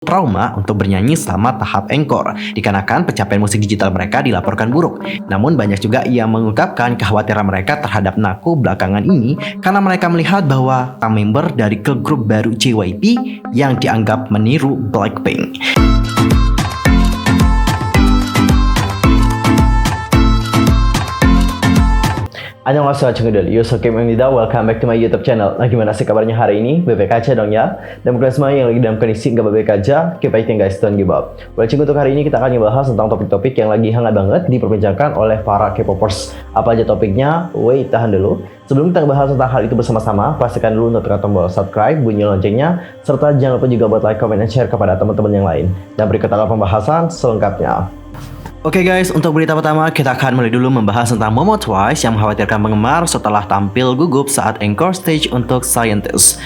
trauma untuk bernyanyi selama tahap encore, dikarenakan pencapaian musik digital mereka dilaporkan buruk. Namun banyak juga yang mengungkapkan kekhawatiran mereka terhadap Naku belakangan ini karena mereka melihat bahwa member dari girl group baru JYP yang dianggap meniru Blackpink. Annyeonghaseyo Chungudul, Yusokim Emnida, welcome back to my YouTube channel. Nah, gimana sih kabarnya hari ini? Baik-baik aja dong ya. Dan buat semua yang lagi dalam kondisi nggak baik-baik aja, keep fighting guys, don't give up. Well, untuk hari ini kita akan ngebahas tentang topik-topik yang lagi hangat banget diperbincangkan oleh para K-popers. Apa aja topiknya? Wait, tahan dulu. Sebelum kita ngebahas tentang hal itu bersama-sama, pastikan dulu untuk tekan tombol subscribe, bunyi loncengnya, serta jangan lupa juga buat like, comment, dan share kepada teman-teman yang lain. Dan berikut adalah pembahasan selengkapnya. Oke guys, untuk berita pertama kita akan mulai dulu membahas tentang Momo Twice yang mengkhawatirkan penggemar setelah tampil gugup saat encore stage untuk Scientist.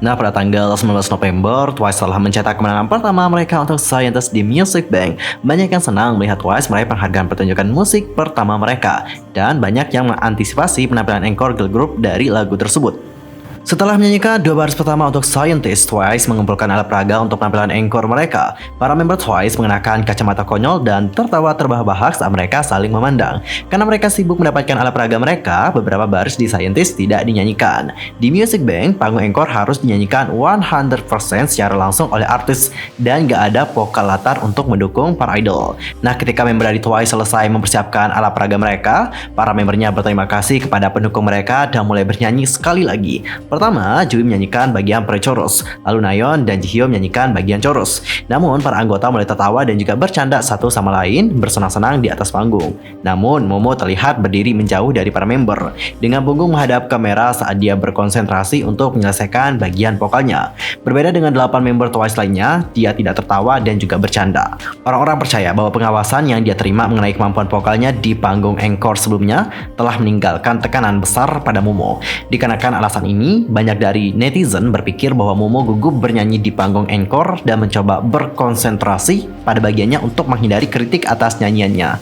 Nah, pada tanggal 19 November, Twice telah mencetak kemenangan pertama mereka untuk Scientist di Music Bank. Banyak yang senang melihat Twice meraih penghargaan pertunjukan musik pertama mereka, dan banyak yang mengantisipasi penampilan encore girl group dari lagu tersebut. Setelah menyanyikan dua baris pertama untuk Scientist, Twice mengumpulkan alat peraga untuk penampilan encore mereka. Para member Twice mengenakan kacamata konyol dan tertawa terbahak-bahak saat mereka saling memandang. Karena mereka sibuk mendapatkan alat peraga mereka, beberapa baris di Scientist tidak dinyanyikan. Di Music Bank, panggung encore harus dinyanyikan 100% secara langsung oleh artis dan gak ada vokal latar untuk mendukung para idol. Nah, ketika member dari Twice selesai mempersiapkan alat peraga mereka, para membernya berterima kasih kepada pendukung mereka dan mulai bernyanyi sekali lagi. Pertama, Jui menyanyikan bagian pre-chorus, lalu Nayeon dan Jihyo menyanyikan bagian chorus. Namun, para anggota mulai tertawa dan juga bercanda satu sama lain bersenang-senang di atas panggung. Namun, Momo terlihat berdiri menjauh dari para member, dengan punggung menghadap kamera saat dia berkonsentrasi untuk menyelesaikan bagian vokalnya. Berbeda dengan 8 member Twice lainnya, dia tidak tertawa dan juga bercanda. Orang-orang percaya bahwa pengawasan yang dia terima mengenai kemampuan vokalnya di panggung encore sebelumnya telah meninggalkan tekanan besar pada Momo. Dikarenakan alasan ini, banyak dari netizen berpikir bahwa Momo gugup bernyanyi di panggung encore dan mencoba berkonsentrasi pada bagiannya untuk menghindari kritik atas nyanyiannya.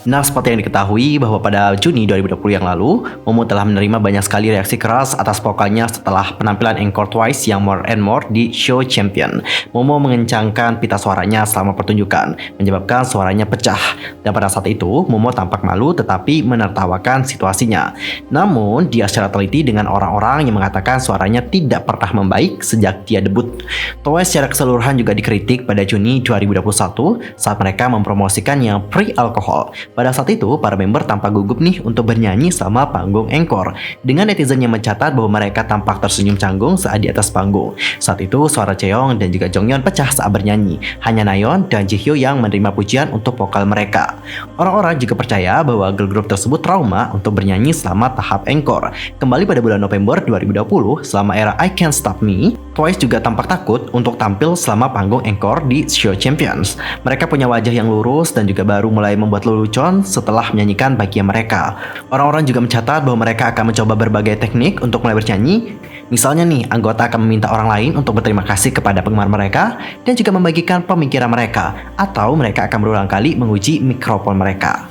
Nah, seperti yang diketahui bahwa pada Juni 2020 yang lalu, Momo telah menerima banyak sekali reaksi keras atas vokalnya setelah penampilan encore Twice yang More and More di show Champion. Momo mengencangkan pita suaranya selama pertunjukan, menyebabkan suaranya pecah. Dan pada saat itu, Momo tampak malu tetapi menertawakan situasinya. Namun, dia secara teliti dengan orang-orang yang mengatakan suaranya tidak pernah membaik sejak dia debut. Twice secara keseluruhan juga dikritik pada Juni 2021 saat mereka mempromosikan yang pre-alkohol. Pada saat itu, para member tampak gugup nih untuk bernyanyi selama panggung encore, dengan netizen yang mencatat bahwa mereka tampak tersenyum canggung saat di atas panggung. Saat itu, suara Cheong dan juga Jonghyun pecah saat bernyanyi. Hanya Nayeon dan Jihyo yang menerima pujian untuk vokal mereka. Orang-orang juga percaya bahwa girl group tersebut trauma untuk bernyanyi selama tahap encore. Kembali pada bulan November 2020, selama era I Can't Stop Me, Twice juga tampak takut untuk tampil selama panggung encore di show Champions. Mereka punya wajah yang lurus dan juga baru mulai membuat lelucon setelah menyanyikan bagian mereka. Orang-orang juga mencatat bahwa mereka akan mencoba berbagai teknik untuk mulai bernyanyi. Misalnya nih, anggota akan meminta orang lain untuk berterima kasih kepada penggemar mereka dan juga membagikan pemikiran mereka, atau mereka akan berulang kali menguji mikrofon mereka.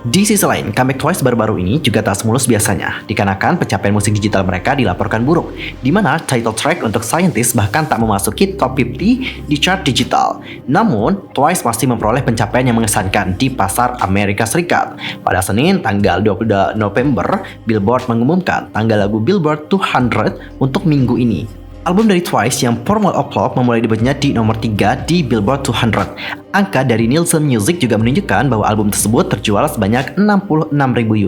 Di sisi lain, comeback Twice baru-baru ini juga tak semulus biasanya, dikarenakan pencapaian musik digital mereka dilaporkan buruk, di mana title track untuk Scientist bahkan tak memasuki top 50 di chart digital. Namun, Twice masih memperoleh pencapaian yang mengesankan di pasar Amerika Serikat. Pada Senin, tanggal 22 November, Billboard mengumumkan tanggal lagu Billboard 200 untuk minggu ini. Album dari Twice yang Formal of Love memulai debutnya di nomor 3 di Billboard 200. Angka dari Nielsen Music juga menunjukkan bahwa album tersebut terjual sebanyak 66.000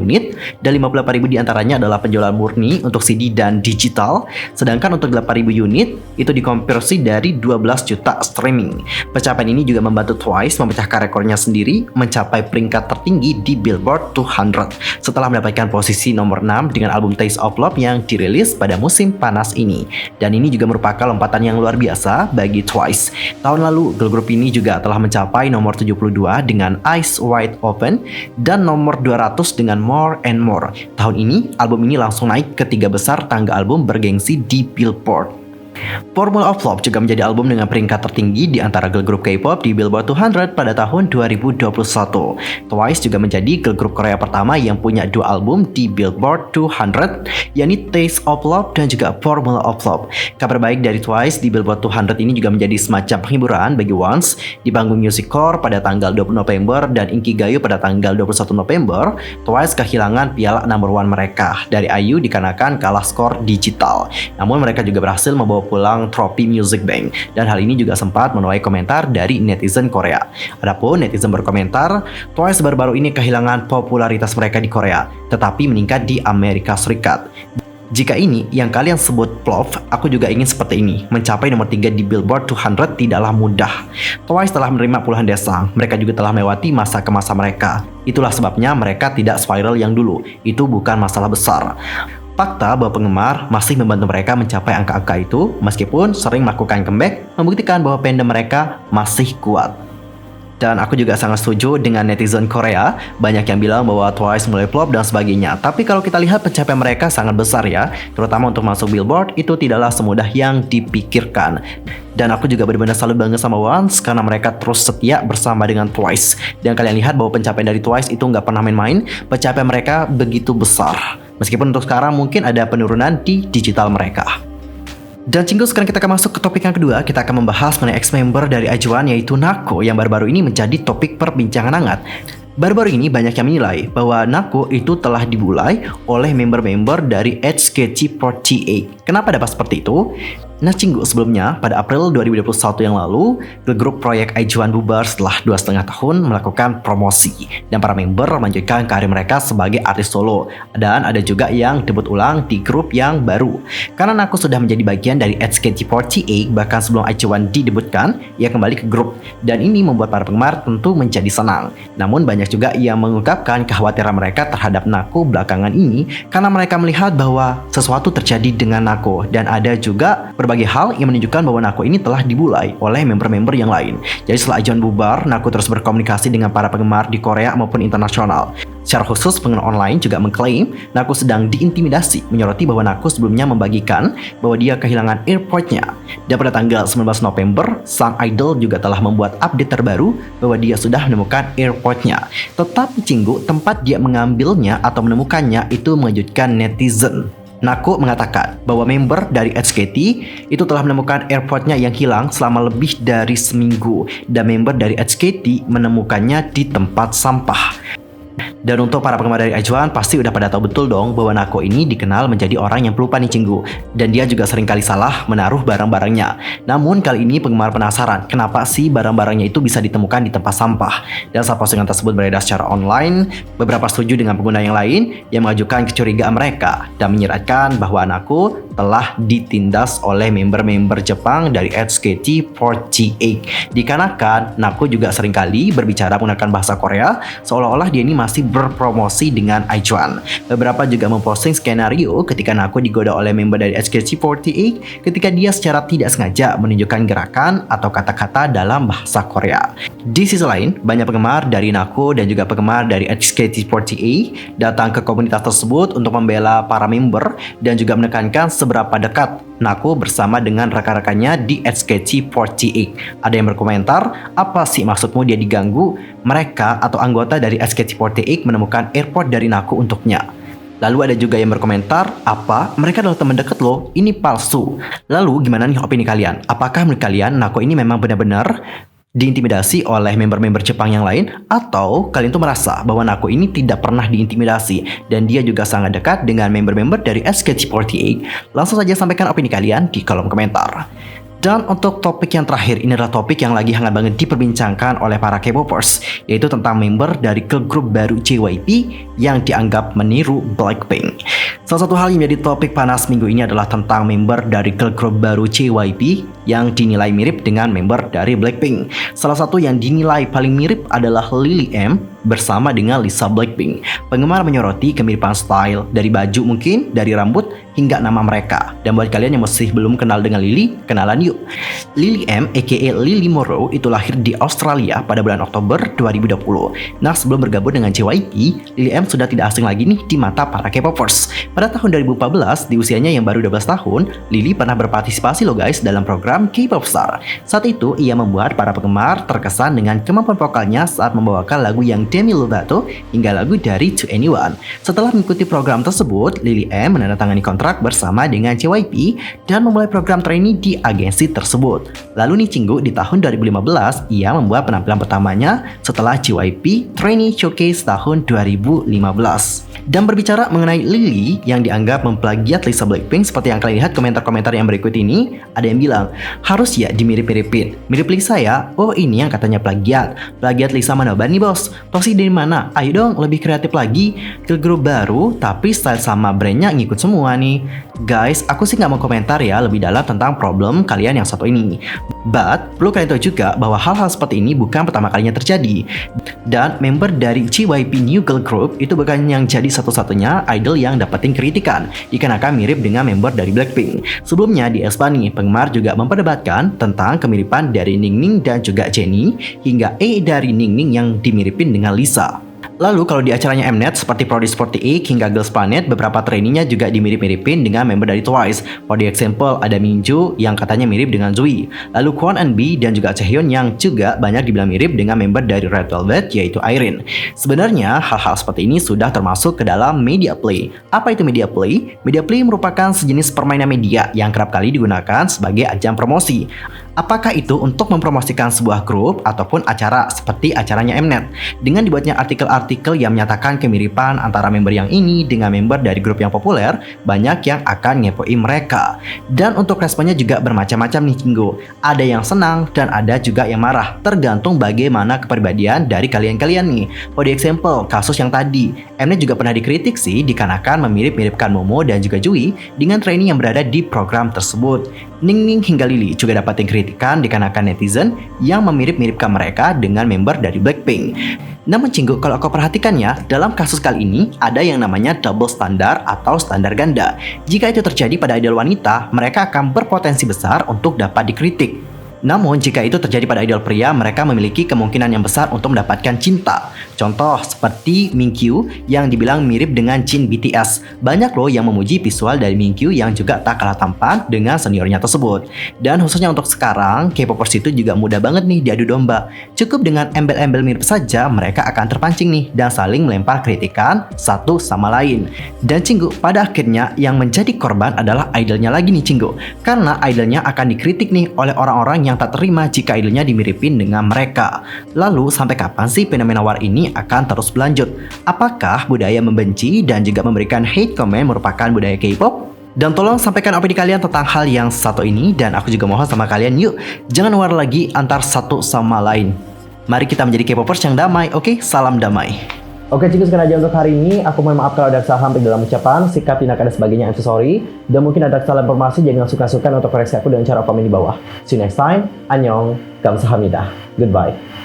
unit dan 58.000 diantaranya adalah penjualan murni untuk CD dan digital, sedangkan untuk 8.000 unit itu dikonversi dari 12 juta streaming. Pencapaian ini juga membantu Twice memecahkan rekornya sendiri mencapai peringkat tertinggi di Billboard 200 setelah mendapatkan posisi nomor 6 dengan album Taste of Love yang dirilis pada musim panas ini. Dan ini juga merupakan lompatan yang luar biasa bagi Twice. Tahun lalu, girl group ini juga telah mencapai nomor 72 dengan Eyes Wide Open dan nomor 200 dengan More and More. Tahun ini, album ini langsung naik ke 3 besar tangga album bergengsi di Billboard. Formula of Love juga menjadi album dengan peringkat tertinggi di antara girl group K-pop di Billboard 200 pada tahun 2021. Twice juga menjadi girl group Korea pertama yang punya dua album di Billboard 200, yakni Taste of Love dan juga Formula of Love. Kabar baik dari Twice di Billboard 200 ini juga menjadi semacam penghiburan bagi Once. Di panggung Music Core pada tanggal 20 November dan Inkigayo pada tanggal 21 November, Twice kehilangan piala number one mereka dari IU dikarenakan kalah skor digital. Namun mereka juga berhasil membawa pulang trofi Music Bank, dan hal ini juga sempat menuai komentar dari netizen Korea. Adapun netizen berkomentar, Twice baru-baru ini kehilangan popularitas mereka di Korea, tetapi meningkat di Amerika Serikat. Jika ini yang kalian sebut flop, aku juga ingin seperti ini. Mencapai nomor 3 di Billboard 200 tidaklah mudah. Twice telah menerima puluhan desang. Mereka juga telah melewati masa ke masa mereka. Itulah sebabnya mereka tidak spiral yang dulu. Itu bukan masalah besar. Fakta bahwa penggemar masih membantu mereka mencapai angka-angka itu, meskipun sering melakukan comeback, membuktikan bahwa fandom mereka masih kuat. Dan aku juga sangat setuju dengan netizen Korea. Banyak yang bilang bahwa Twice mulai flop dan sebagainya. Tapi kalau kita lihat pencapaian mereka sangat besar ya. Terutama untuk masuk Billboard, itu tidaklah semudah yang dipikirkan. Dan aku juga benar-benar salut banget sama Once karena mereka terus setia bersama dengan Twice. Dan kalian lihat bahwa pencapaian dari Twice itu nggak pernah main-main. Pencapaian mereka begitu besar. Meskipun untuk sekarang mungkin ada penurunan di digital mereka. Dan cinggu, sekarang kita akan masuk ke topik yang kedua. Kita akan membahas mengenai ex-member dari IZ*ONE, yaitu Nako, yang baru-baru ini menjadi topik perbincangan hangat. Baru-baru ini banyak yang menilai bahwa Nako itu telah dibulai oleh member-member dari HKT48. Kenapa dapat seperti itu? Nah cinggu, sebelumnya pada April 2021 yang lalu, grup proyek IZ*ONE bubar setelah 2,5 tahun melakukan promosi, dan para member melanjutkan karir mereka sebagai artis solo, dan ada juga yang debut ulang di grup yang baru. Karena Nako sudah menjadi bagian dari HKT48 bahkan sebelum IZ*ONE didebutkan, ia kembali ke grup, dan ini membuat para penggemar tentu menjadi senang. Namun banyak juga yang mengungkapkan kekhawatiran mereka terhadap Nako belakangan ini karena mereka melihat bahwa sesuatu terjadi dengan Nako, dan ada juga berbagai hal yang menunjukkan bahwa Nako ini telah dibulai oleh member-member yang lain. Jadi setelah IZ*ONE bubar, Nako terus berkomunikasi dengan para penggemar di Korea maupun internasional. Secara khusus, pengguna online juga mengklaim Nako sedang diintimidasi, menyoroti bahwa Nako sebelumnya membagikan bahwa dia kehilangan AirPod-nya. Dan pada tanggal 19 November, sang idol juga telah membuat update terbaru bahwa dia sudah menemukan AirPod-nya. Tetapi cinggu, tempat dia mengambilnya atau menemukannya itu mengejutkan netizen. Nako mengatakan bahwa member dari HKT itu telah menemukan AirPod-nya yang hilang selama lebih dari seminggu, dan member dari HKT menemukannya di tempat sampah. Dan untuk para penggemar dari IZ*ONE pasti udah pada tahu betul dong bahwa Nako ini dikenal menjadi orang yang pelupa nih cinggu, dan dia juga seringkali salah menaruh barang-barangnya. Namun kali ini penggemar penasaran kenapa sih barang-barangnya itu bisa ditemukan di tempat sampah. Dan saat postingan tersebut beredar secara online, beberapa setuju dengan pengguna yang lain yang mengajukan kecurigaan mereka dan menyiratkan bahwa Nako telah ditindas oleh member-member Jepang dari HKT48. Dikarenakan Nako juga seringkali berbicara menggunakan bahasa Korea seolah-olah dia ini masih berpromosi dengan IZ*ONE. Beberapa juga memposting skenario ketika Nako digoda oleh member dari HKT48 ketika dia secara tidak sengaja menunjukkan gerakan atau kata-kata dalam bahasa Korea. Di sisi lain, banyak penggemar dari Nako dan juga penggemar dari HKT48 datang ke komunitas tersebut untuk membela para member dan juga menekankan seberapa dekat Nako bersama dengan rekan-rekannya di HKT48. Ada yang berkomentar, apa sih maksudmu dia diganggu? Mereka atau anggota dari HKT48 menemukan AirPod dari Nako untuknya. Lalu ada juga yang berkomentar, apa? Mereka adalah teman dekat loh, ini palsu. Lalu gimana nih opini kalian? Apakah menurut kalian Nako ini memang benar-benar diintimidasi oleh member-member Jepang yang lain, atau kalian tuh merasa bahwa Nako ini tidak pernah diintimidasi dan dia juga sangat dekat dengan member-member dari HKT48? Langsung saja sampaikan opini kalian di kolom komentar. Dan untuk topik yang terakhir, ini adalah topik yang lagi hangat banget diperbincangkan oleh para K-popers, yaitu tentang member dari girl group baru JYP yang dianggap meniru Blackpink. Salah satu hal yang menjadi topik panas minggu ini adalah tentang member dari girl group baru JYP yang dinilai mirip dengan member dari Blackpink. Salah satu yang dinilai paling mirip adalah Lily M, bersama dengan Lisa Blackpink. Penggemar menyoroti kemiripan style, dari baju mungkin, dari rambut, hingga nama mereka. Dan buat kalian yang masih belum kenal dengan Lily, kenalan yuk. Lily M aka Lily Morrow itu lahir di Australia pada bulan Oktober 2020. Nah, sebelum bergabung dengan JYP, Lily M sudah tidak asing lagi nih di mata para K-popers. Pada tahun 2014, di usianya yang baru 12 tahun, Lily pernah berpartisipasi loh guys dalam program K-pop Star. Saat itu, ia membuat para penggemar terkesan dengan kemampuan vokalnya saat membawakan lagu yang Demi Lovato hingga lagu dari To Anyone. Setelah mengikuti program tersebut, Lily M menandatangani kontrak bersama dengan JYP dan memulai program trainee di agensi tersebut. Lalu nih Cinggu, di tahun 2015, ia membuat penampilan pertamanya setelah JYP Trainee Showcase tahun 2015. Dan berbicara mengenai Lily yang dianggap memplagiat Lisa Blackpink, seperti yang kalian lihat komentar-komentar yang berikut ini, ada yang bilang, harus ya dimirip-miripin. Mirip Lisa ya? Oh ini yang katanya plagiat. Plagiat Lisa mana ban nih bos? Toxic dari mana? Ayo dong lebih kreatif lagi. Girl group baru tapi style sama brandnya ngikut semua nih. Guys, aku sih nggak mau komentar ya lebih dalam tentang problem kalian yang satu ini. But, perlu kalian tahu juga bahwa hal-hal seperti ini bukan pertama kalinya terjadi. Dan member dari JYP New Girl Group itu bukan yang jadi satu-satunya idol yang dapetin kritikan dikarenakan mirip dengan member dari Blackpink. Sebelumnya di Espanya, penggemar juga memperdebatkan tentang kemiripan dari Ningning dan juga Jennie hingga dari Ningning yang dimiripin dengan Lisa. Lalu kalau di acaranya Mnet seperti Prodigy 48 hingga Girls Planet, beberapa trainee-nya juga dimirip-miripin dengan member dari Twice. For the example, ada Minju yang katanya mirip dengan Zoe. Lalu Kwon and B dan juga Chaehyun yang juga banyak dibilang mirip dengan member dari Red Velvet yaitu Irene. Sebenarnya hal-hal seperti ini sudah termasuk ke dalam media play. Apa itu media play? Media play merupakan sejenis permainan media yang kerap kali digunakan sebagai ajang promosi. Apakah itu untuk mempromosikan sebuah grup ataupun acara seperti acaranya Mnet. Dengan dibuatnya artikel-artikel yang menyatakan kemiripan antara member yang ini dengan member dari grup yang populer, banyak yang akan ngepoin mereka. Dan untuk responnya juga bermacam-macam nih Cinggu. Ada yang senang dan ada juga yang marah, tergantung bagaimana kepribadian dari kalian-kalian nih. For the example, kasus yang tadi, Mnet juga pernah dikritik sih dikarenakan memirip-miripkan Momo dan juga Jui dengan trainee yang berada di program tersebut. Ningning hingga Lily juga dapatin kritikan dikarenakan netizen yang memirip-miripkan mereka dengan member dari Blackpink. Namun Cinggu, kalau kau perhatikan ya, dalam kasus kali ini ada yang namanya double standar atau standar ganda. Jika itu terjadi pada idol wanita, mereka akan berpotensi besar untuk dapat dikritik. Namun jika itu terjadi pada idol pria, mereka memiliki kemungkinan yang besar untuk mendapatkan cinta. Contoh seperti Mingyu yang dibilang mirip dengan Jin BTS. Banyak loh yang memuji visual dari Mingyu yang juga tak kalah tampan dengan seniornya tersebut. Dan khususnya untuk sekarang, K-popers itu juga mudah banget nih diadu domba. Cukup dengan embel-embel mirip saja, mereka akan terpancing nih dan saling melempar kritikan satu sama lain. Dan Cinggu, pada akhirnya yang menjadi korban adalah idolnya lagi nih Cinggu. Karena idolnya akan dikritik nih oleh orang-orang yang tak terima jika idolnya dimiripin dengan mereka. Lalu sampai kapan sih fenomena war ini akan terus berlanjut? Apakah budaya membenci dan juga memberikan hate comment merupakan budaya K-pop? Dan tolong sampaikan opini kalian tentang hal yang satu ini. Dan aku juga mohon sama kalian, yuk jangan war lagi antar satu sama lain. Mari kita menjadi K-popers yang damai, oke? Salam damai. Oke Cinggu, sekian aja untuk hari ini. Aku mohon maaf kalau ada kesalahan dalam ucapan, sikap, tindakan, dan sebagainya. I'm so sorry. Dan mungkin ada kesalahan informasi, jangan suka-suka untuk koreksi aku dengan cara komen di bawah. See you next time. Annyeong. Kamsahamnida. Goodbye.